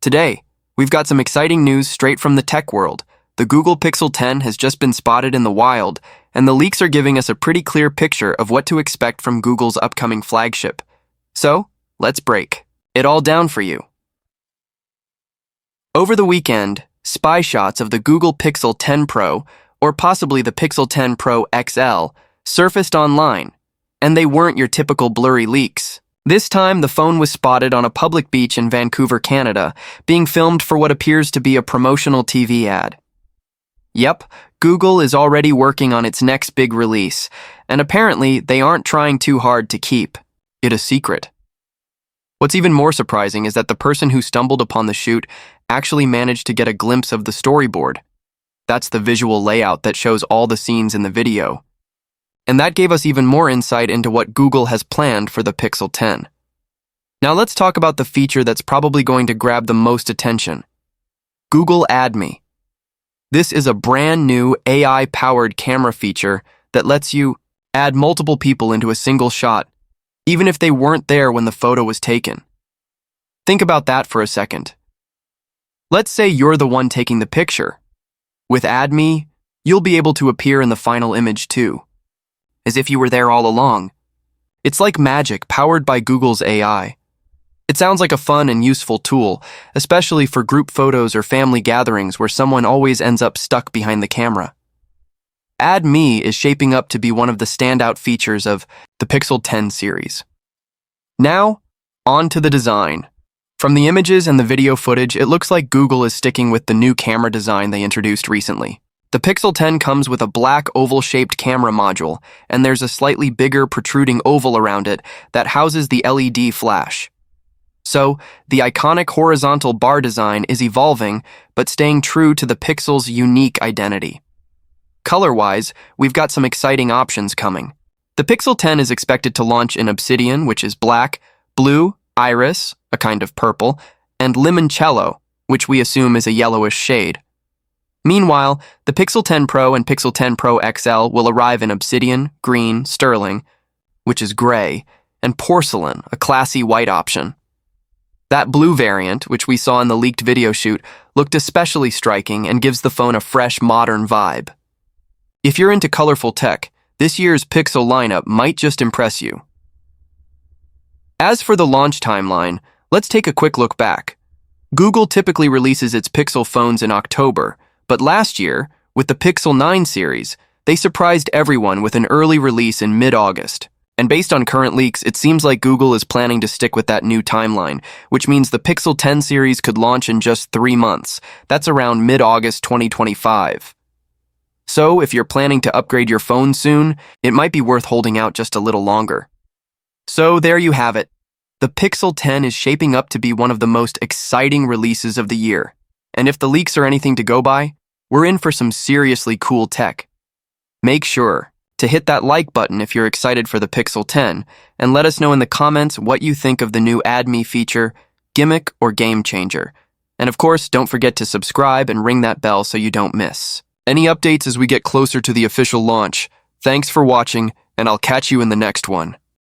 Today, we've got some exciting news straight from the tech world. The Google Pixel 10 has just been spotted in the wild, and the leaks are giving us a pretty clear picture of what to expect from Google's upcoming flagship. So, let's break it all down for you. Over the weekend, spy shots of the Google Pixel 10 Pro, or possibly the Pixel 10 Pro XL, surfaced online, and they weren't your typical blurry leaks. This time, the phone was spotted on a public beach in Vancouver, Canada, being filmed for what appears to be a promotional TV ad. Yep, Google is already working on its next big release, and apparently they aren't trying too hard to keep it a secret. What's even more surprising is that the person who stumbled upon the shoot actually managed to get a glimpse of the storyboard. That's the visual layout that shows all the scenes in the video. And that gave us even more insight into what Google has planned for the Pixel 10. Now let's talk about the feature that's probably going to grab the most attention. Google Add Me. This is a brand new AI-powered camera feature that lets you add multiple people into a single shot, even if they weren't there when the photo was taken. Think about that for a second. Let's say you're the one taking the picture. With Add Me, you'll be able to appear in the final image too, as if you were there all along. It's like magic powered by Google's AI. It sounds like a fun and useful tool, especially for group photos or family gatherings where someone always ends up stuck behind the camera. Add Me is shaping up to be one of the standout features of the Pixel 10 series. Now, on to the design. From the images and the video footage, it looks like Google is sticking with the new camera design they introduced recently. The Pixel 10 comes with a black oval-shaped camera module, and there's a slightly bigger protruding oval around it that houses the LED flash. So, the iconic horizontal bar design is evolving, but staying true to the Pixel's unique identity. Color-wise, we've got some exciting options coming. The Pixel 10 is expected to launch in obsidian, which is black, blue, iris, a kind of purple, and limoncello, which we assume is a yellowish shade. Meanwhile, the Pixel 10 Pro and Pixel 10 Pro XL will arrive in obsidian, green, sterling, which is gray, and porcelain, a classy white option. That blue variant, which we saw in the leaked video shoot, looked especially striking and gives the phone a fresh, modern vibe. If you're into colorful tech, this year's Pixel lineup might just impress you. As for the launch timeline, let's take a quick look back. Google typically releases its Pixel phones in October, but last year, with the Pixel 9 series, they surprised everyone with an early release in mid-August. And based on current leaks, it seems like Google is planning to stick with that new timeline, which means the Pixel 10 series could launch in just 3 months. That's around mid-August 2025. So, if you're planning to upgrade your phone soon, it might be worth holding out just a little longer. So, there you have it. The Pixel 10 is shaping up to be one of the most exciting releases of the year. And if the leaks are anything to go by, we're in for some seriously cool tech. Make sure to hit that like button if you're excited for the Pixel 10, and let us know in the comments what you think of the new Add Me feature, gimmick, or game changer. And of course, don't forget to subscribe and ring that bell so you don't miss any updates as we get closer to the official launch. Thanks for watching, and I'll catch you in the next one.